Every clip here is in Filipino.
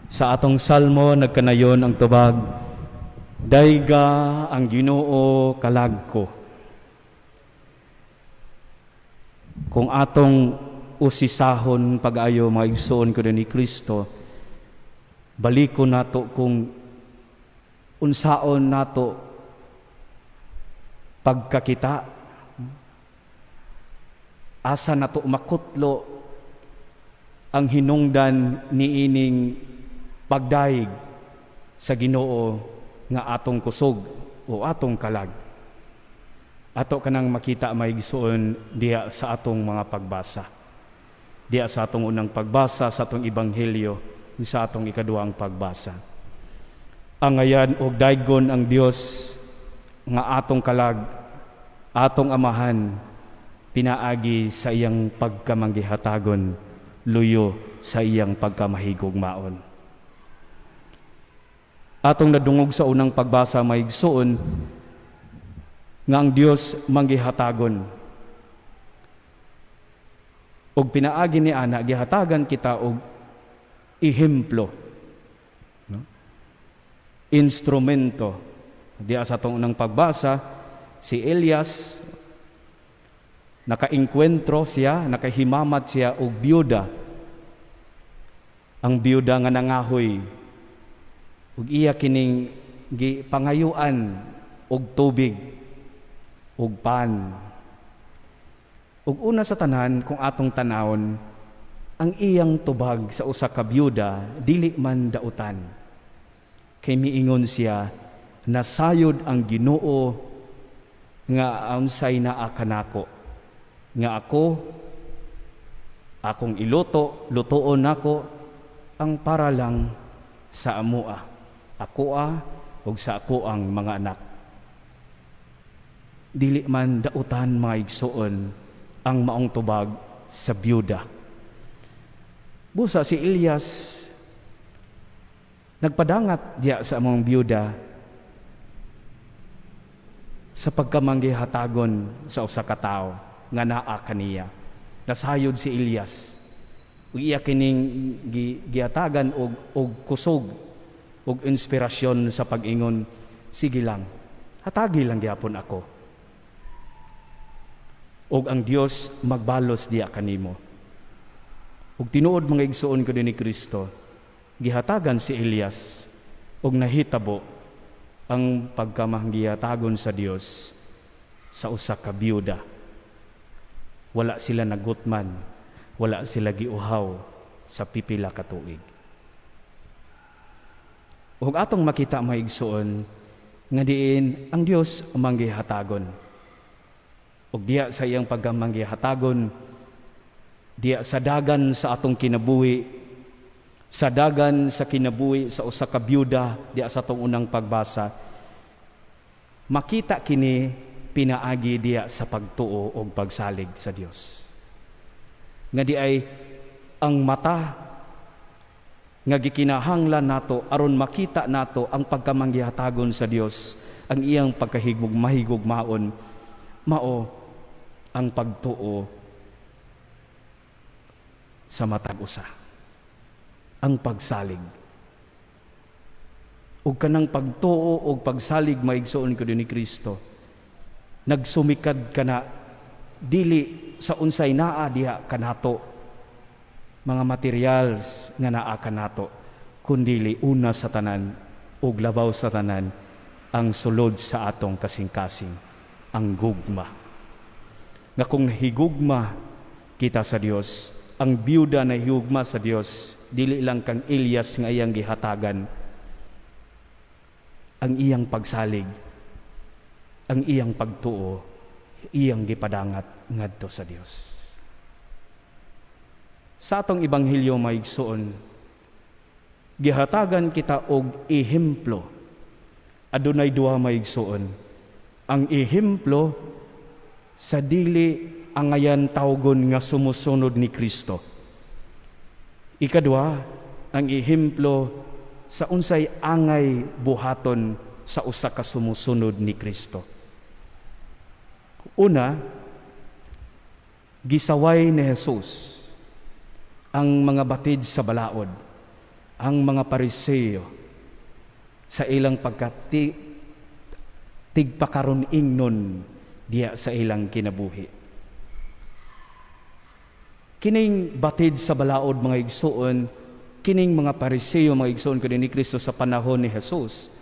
Sa atong salmo nagkanayon ang tubag, dayga ang Ginoo kalag ko. Kung atong usisahon pag-ayo mga igsoon ko ni Kristo, baliko nato kung unsaon nato pagkakita, asa nato makutlo ang hinungdan niining pagdaig sa Ginoo nga atong kusog o atong kalag. Ato kanang makita maigsoon diya sa atong mga pagbasa. Diya sa atong unang pagbasa sa atong ebanghelyo, sa atong ikaduhang pagbasa. Angayan og daygon ang Dios nga atong kalag, atong amahan, pinaagi sa iyang pagkamanggihatagon, luyo sa iyang pagkamahigugmaon. Atong nadungog sa unang pagbasa maigsoon nga ang Dios manggihatagon. Og pinaagi ni ana gihatagan kita og ehemplo, no? Instrumento. Diya sa atong unang pagbasa, si Elias nakaengkwentro siya, nakahimamat siya og biyuda. Ang biyuda nga nangahoy ug iya kining gipangayuan og tubig ug pan. Ug una sa tanan kung atong tanawon, ang iyang tubag sa usa ka byuda dili man dautan. Kay miingon siya, nasayod ang Ginoo nga unsay naa kanako, nga akong lutoon nako ang para lang sa amoa, ug sa ako ang mga anak. Dili man dautan mga igsoon ang maong tubag sa byuda. Busa si Elias nagpadangat diya sa among byuda sa pagkamanggihatagon sa usa ka tawo nga naa kaniya. Nasayod si Elias. Ug iya kining gihatagan og kusog og inspirasyon sa pag-ingon, sige lang, hatagi lang gyapon ako. Og ang Dios magbalos diya kanimo. Ug tinuod mga igsoon ko ni Kristo, gihatagan si Elias og nahitabo ang pagkamahgihatagon sa Dios sa usa ka byuda. Wala sila nagutman, wala sila giuhaw sa pipila ka tuig. Ug atong makita mga igsoon nga diin ang Dios manggihatagon. Ug diya sa iyang pagkamanggihatagon, diya sa dagan sa atong kinabuhi, sa dagan sa kinabuhi sa usa ka byuda, diya sa atong unang pagbasa, makita kini pinaagi diya sa pagtuo o pagsalig sa Dios. Nga di ay ang mata nga gikinahanglan nato aron makita nato ang pagkamanggihatagon sa Dios, ang iyang pagkahigugmaon, mao ang pagtuo sa matag usa, ang pagsalig. Ug kanang pagtuo og pagsalig maigsoon ko ni Kristo, nagsumikad kana dili sa unsay naa diha kanato mga materials nga naa kanato, kundili una sa tanan ug labaw sa tanan ang sulod sa atong kasing-kasing, ang gugma. Nga kung higugma kita sa Dios, ang byuda na higugma sa Dios, dili lang kang Elias nga iyang gihatagan, ang iyang pagsalig, ang iyang pagtuo, iyang gipadangat ngadto sa Dios. Sa atong ebanghelyo maigsoon, gihatagan kita og ehemplo. Adunay duha maigsoon. Ang ehemplo sa dili angayan tawgon nga sumusunod ni Kristo. Ikadua, ang ehemplo sa unsay angay buhaton sa usa ka sumusunod ni Kristo. Una, gisaway ni Jesus ang mga batid sa balaod. ang mga Pariseo sa ilang tigpakaron ingnon diya sa ilang kinabuhi. Kining batid sa balaod mga igsoon, kining mga Pariseo mga igsoon ko ni Kristo sa panahon ni Jesus,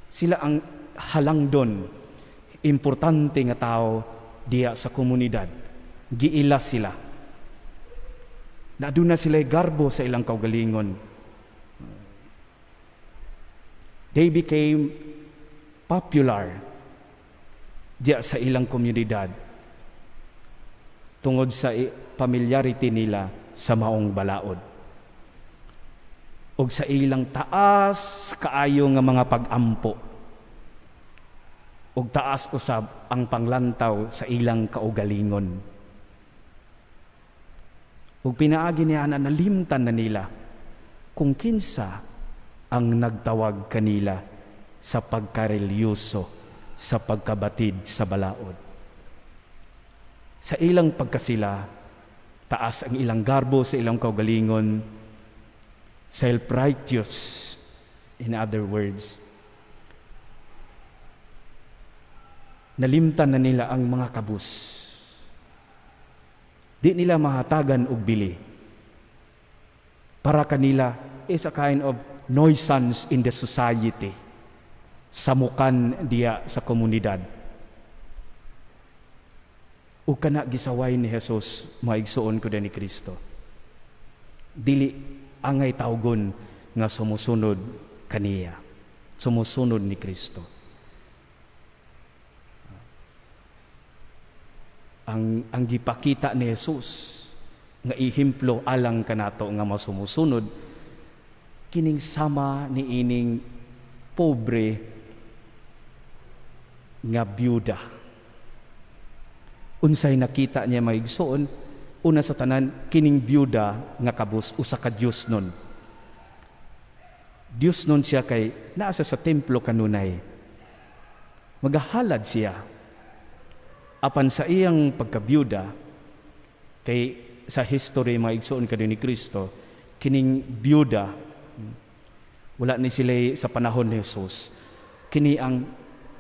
sila ang halangdon, importante nga tao diya sa komunidad. Giila sila. Naduna sila garbo sa ilang kaugalingon. They became popular diya sa ilang komunidad tungod sa familiarity nila sa maong balaod. Og sa ilang taas kaayo nga mga pag-ampo. Og taas usab ang panglantaw sa ilang kaugalingon. Og pinaagi niya na nalimtan na nila kung kinsa ang nagtawag kanila sa pagkarelyoso, sa pagkabatid sa balaod. Sa ilang pagkasila, taas ang ilang garbo sa ilang kaugalingon, self-righteous, in other words. Nalimtan na nila ang mga kabus. Di nila mahatagan og bili. Para kanila is a kind of nuisance in the society. Samukan diya sa komunidad. Ug kana gisaway ni Jesus maigsuon ko ni Kristo. Dili angay tawgon nga sumusunod kaniya. Sumusunod ni Kristo. Ang gipakita ni Jesus nga ihimplo alang kanato nga masumusunod kining sama ni ining pobre nga byuda. Unsay nakita niya maigsoon, una sa tanan kining byuda nga kabus usa ka Dios nun. Dios nun siya kay naa sa templo kanunay. Magahalad siya. Apan sa iyang pagkabyuda kay sa history maigsoon kadto ni Kristo, kining byuda wala ni sila sa panahon ni Jesus. Kini ang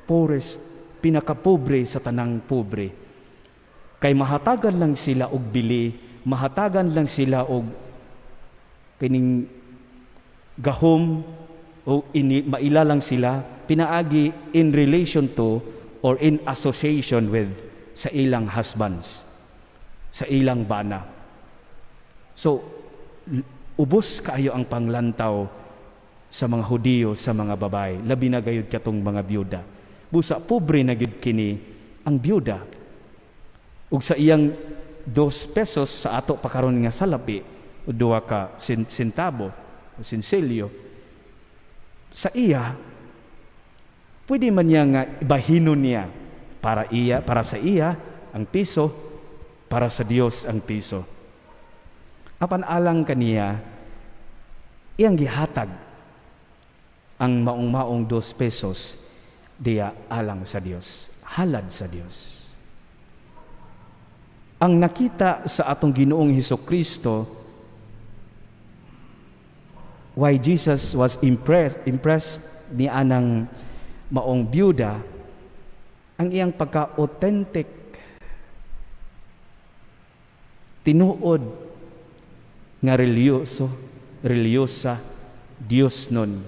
poorest, pinakapobre sa tanang pobre. Kay mahatagan lang sila og bili, mahatagan lang sila og kining gahom o maila lang sila, pinaagi in relation to or in association with sa ilang husbands, sa ilang bana. So, ubos kaayo ang panglantaw sa mga Hudiyo, sa mga babae, labi na gayud katong mga byuda. Busa, pobre na gyud kini ang byuda. Ug sa iyang 2 pesos sa ato pakaron nga salapi, o 2 ka sentabo, o sinselyo, sa iya, pwede man niya nga ibahinon niya para sa iya ang piso, para sa Dios ang piso. Apan alang kaniya, iyang gihatag ang maong-maong 2 pesos diya alang sa Dios, halad sa Dios. Ang nakita sa atong Ginoong Hesukristo, why Jesus was impressed ni anang maong byuda, ang iyang pagka-authentic, tinuod nga relyosa, Dios nun,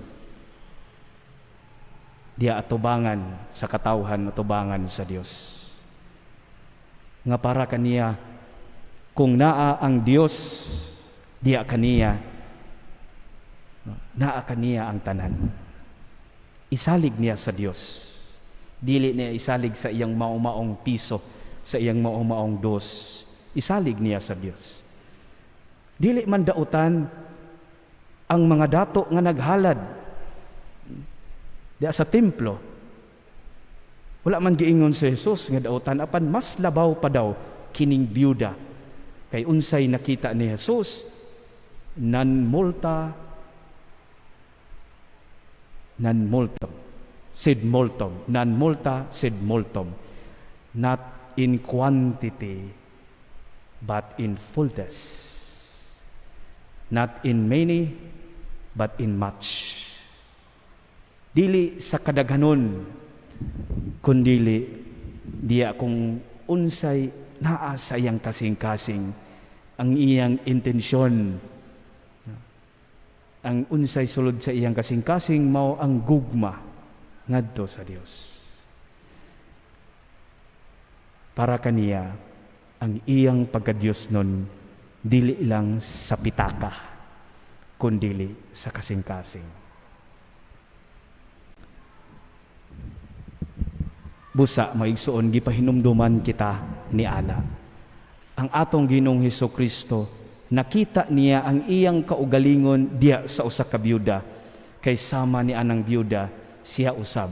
diya atubangan sa katawhan, atubangan sa Dios. Nga para kaniya, kung naa ang Dios, diya kaniya, naa kaniya ang tanan. Isalig niya sa Dios. Dili niya isalig sa iyang maong-maong piso, sa iyang maong-maong 2. Isalig niya sa Dios. Dili man dautan ang mga dato nga naghalad diya sa templo. Wala man giingon si Jesus nga dautan, apan mas labaw pa daw kining byuda. Kay unsay nakita ni Jesus, non multum, sed multum, non multa, sed multum. Not in quantity, but in fullness. Not in many, but in much. Dili sa kadaghanon, kundili diya kung unsay naa sa iyang kasing-kasing ang iyang intensyon. Ang unsay sulod sa iyang kasing-kasing mao ang gugma ngadto sa Dios. Para kaniya, ang iyang pagka-Dios nun dili lang sa pitaka, kundili sa kasing-kasing. Busa maigsuon gipahinumduman kita ni ana. Ang atong Ginoong Hesukristo, nakita niya ang iyang kaugalingon diya sa usa ka byuda, kay sama ni anang byuda siya usab.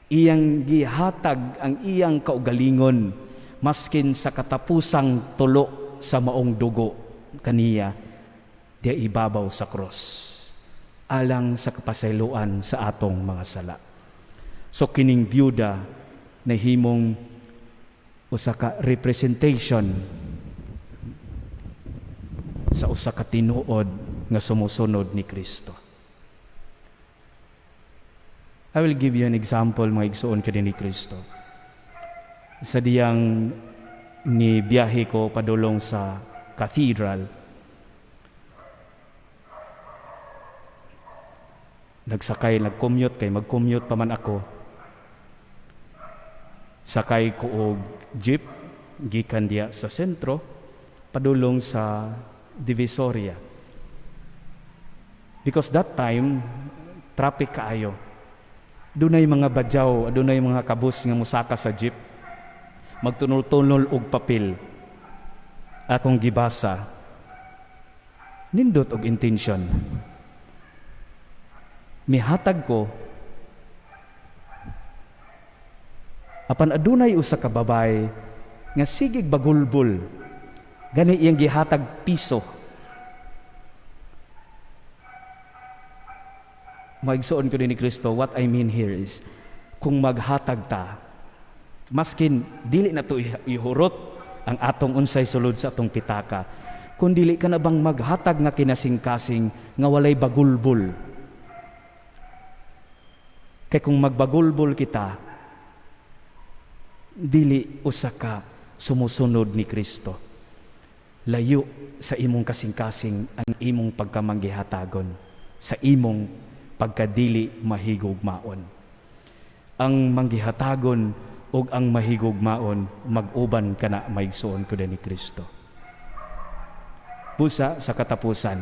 Iyang gihatag ang iyang kaugalingon maskin sa katapusang tulo sa maong dugo kaniya diya ibabaw sa cross, alang sa kapasayloan sa atong mga sala. So kining byuda nahimong usa ka representation sa usa ka tinuod nga sumusunod ni Kristo. I will give you an example, mga igsuon kini ni Kristo. Sa diyang ni biyahe ko padulong sa cathedral, nag-commute kay mag-commute pa man ako. Sakay ko og jeep gikan diya sa sentro padulong sa Divisoria. Because that time traffic kaayo. Dunay mga badyaw, dunay mga kabus nga musaka sa jeep. Magtunol-tunol og papel. Akong gibasa. Nindot og intention. Mihatag ko apan adunay usa ka babay nga sigig bagulbol, gani iyang gihatag piso. Maigsuon ko din ni Kristo, what I mean here is, kung maghatag ta, maskin dili na to ihurot ang atong unsay sulod sa atong pitaka, kung dili ka na bang maghatag nga kinasing-kasing nga walay bagulbol. Kay kung magbagulbol kita, dili usa ka sumusunod ni Kristo. Layo sa imong kasing-kasing ang imong pagkamanggihatagon, sa imong pagkadili mahigugmaon. Ang manggihatagon ug ang mahigugmaon mag-uban kana maigsuon ko ni Kristo. Busa sa katapusan,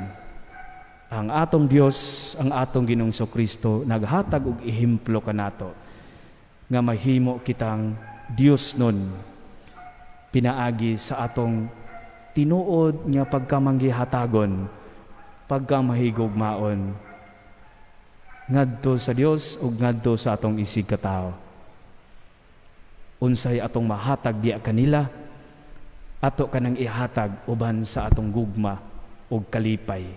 ang atong Dios, ang atong Ginoong Kristo naghatag og ehemplo kanato nga mahimo kitang Dios nun pinaagi sa atong tinuod nga pagkamanggihatagon, pagkamahigugmaon ngadto sa Dios ug ngadto sa atong isig katao. Unsay atong mahatag diya kanila, ato kanang ihatag uban sa atong gugma ug kalipay.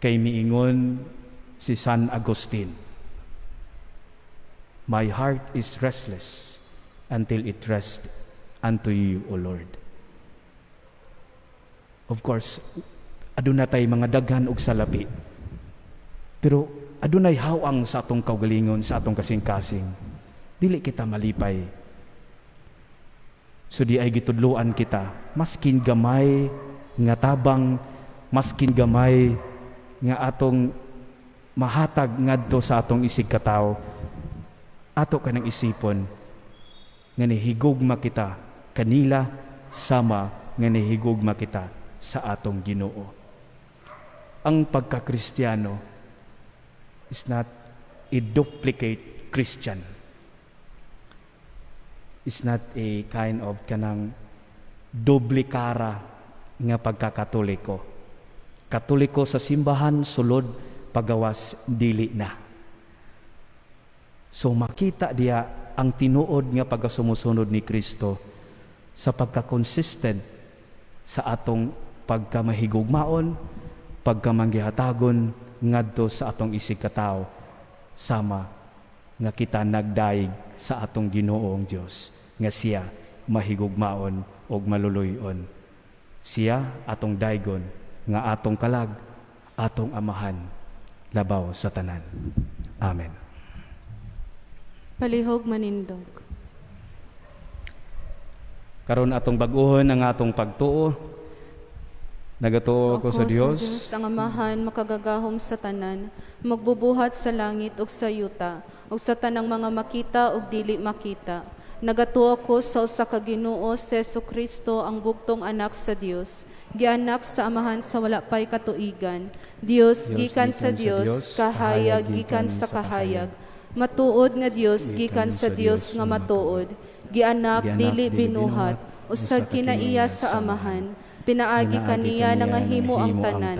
Kay miingon si San Agustin, my heart is restless until it rests unto you, O Lord. Of course, aduna tay mga daghan og salapi. Pero adunay hawang sa atong kaugalingon, sa atong kasing-kasing. Dili kita malipay. So di ay gitudloan kita, maskin gamay nga tabang, maskin gamay nga atong mahatag ngadto sa atong isig katao, ato kanang isipon nga nihigugma kita kanila sama nga nihigugma kita sa atong Ginoo. Ang pagka-Kristiyano is not a duplicate Christian. It's not a kind of kanang doble kara nga pagkakatoliko. Katoliko sa simbahan, sulod, pagawas, dili na. So makita diya ang tinuod nga pagkasumusunod ni Kristo sa pagka-consistent sa atong pagkamahigugmaon, pagkamanggihatagon ngadto sa atong isig katao, sama nga kita nagdaig sa atong Ginoong Dios nga siya mahigugmaon ug maluluyon. Siya atong daygon nga atong kalag, atong amahan labaw sa tanan. Amen. Palihog manindog. Karon atong bag-ohon ang atong pagtuo. Nagatuo ko sa Dios. Ang amahan makagagahom sa tanan, magbubuhat sa langit ug sa yuta, ug sa tanang mga makita ug dili makita. Nagatuo ko sa usa ka Ginoo si Jesucristo, ang bugtong anak sa Dios, gianak sa amahan sa wala pay katuigan. Dios gikan sa Dios, kahayag gikan sa kahayag. Matuod nga Dios gikan sa Dios nga matuod. Gianak dili binuhat, usag kinaiya sa amahan. Pinaagi kaniya nga himo ang tanan.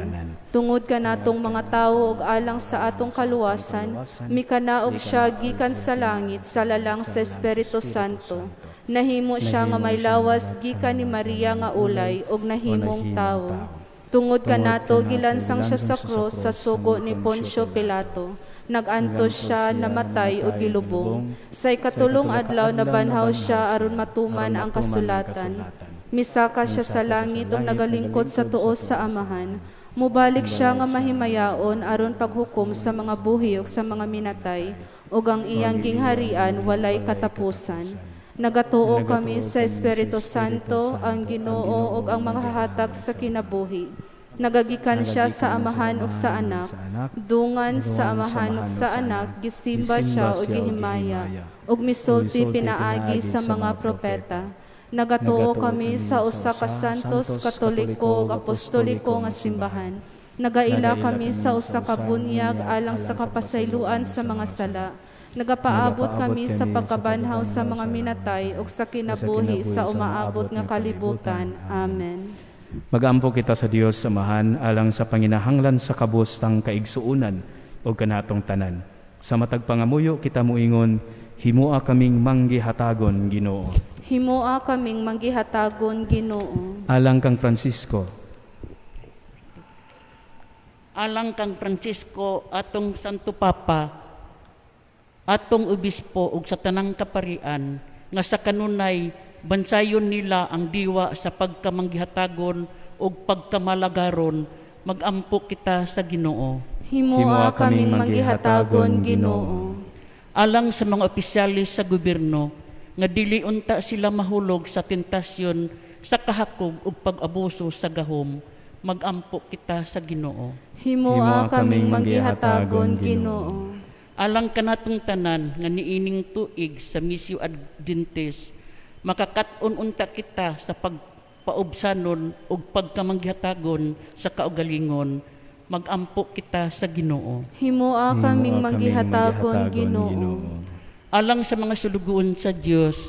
Tungod kanatong mga tawo ug alang sa atong kaluwasan, mikanaog siya gikan sa langit sa lalang sa Espiritu Santo. Nahimo siya nga may lawas gikan ni Maria nga ulay ug nahimong tawo. Tungod kanato gilansang siya sa krus sa sugo ni Poncio Pilato. Nagantos siya, namatay ug gilubong. Sa ikatulong adlaw nabanhaw siya aron matuman ang kasulatan. Misaka siya sa langit ug nagalingkod sa tuos sa amahan. Mubalik siya nga mahimayaon aron paghukom sa mga buhi ug sa mga minatay, ug ang iyang gingharian walay katapusan. Nagatuo kami sa Espiritu Santo, ang Ginoo ug ang manghahatag sa kinabuhi. Nagagikan siya sa amahan ug sa anak, dungan sa amahan ug sa anak, gisimba siya ug gihimaya, ug misulti pinaagi sa mga propeta. Nagatuo kami sa usa ka santos, katoliko ug apostoliko nga simbahan. Nagaila kami sa usa ka bunyag alang sa kapasayloan sa mga sala. Nagapaabot kami sa pagkabanhaw sa mga minatay ug sa kinabuhi sa umaabot nga kalibutan. Amen. Mag-ampo kita sa Dios Amahan alang sa panginahanglan sa kabustang kaigsuunan o kanatong tanan. Sa matag pangamuyo kita muingon, himua kaming manggihatagon, Ginoo. Himua kaming manggihatagon, Ginoo. Alang kang Francisco, alang kang Francisco atong Santo Papa, atong obispo ug sa tanang kaparian, nga sa kanunay bansayon nila ang diwa sa pagkamanggihatagon ug pagkamalagaron, magampo kita sa Ginoo. Himua kaming manggihatagon, Ginoo. Alang sa mga opisyalis sa gobyerno, nga dili unta sila mahulog sa tentasyon sa kahakog ug pag-abuso sa gahom, magampo kita sa Ginoo. Himua kaming manggihatagon, Ginoo. Alang kanatong tanan nga niining tuig sa Missio Adventist, makakat-on unta kita sa pagpaubsanon ug pagkamanggihatagon sa kaugalingon, magampo kita sa Ginoo. Himua kaming manggihatagon, Ginoo. Alang sa mga sulugoon sa Dios,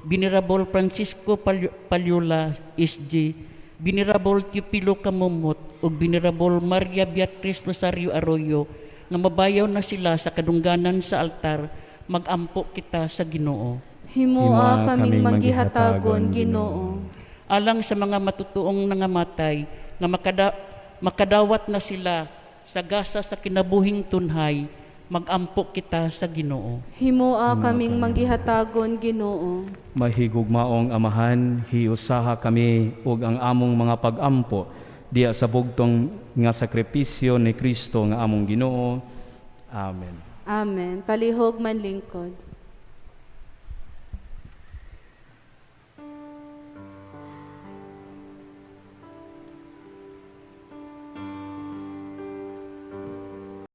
Venerable Francisco Paliola, SG, Venerable Teopilo Camumot ug Venerable Maria Beatriz Rosario Arroyo, nga mabayaw na sila sa kadungganan sa altar, magampo kita sa Ginoo. Himua kaming manggihatagon, Ginoo. Alang sa mga matutuong nangamatay, nga makadawat na sila sa gasa sa kinabuhing tunhay, magampo kita sa Ginoo. Himua kaming manggihatagon, Ginoo. mahigugmaong Amahan, hiusaha kami ug ang among mga pag-ampo diya sa bugtong nga sakripisyo ni Kristo nga among Ginoo. Amen. Amen. Palihog manlingkod.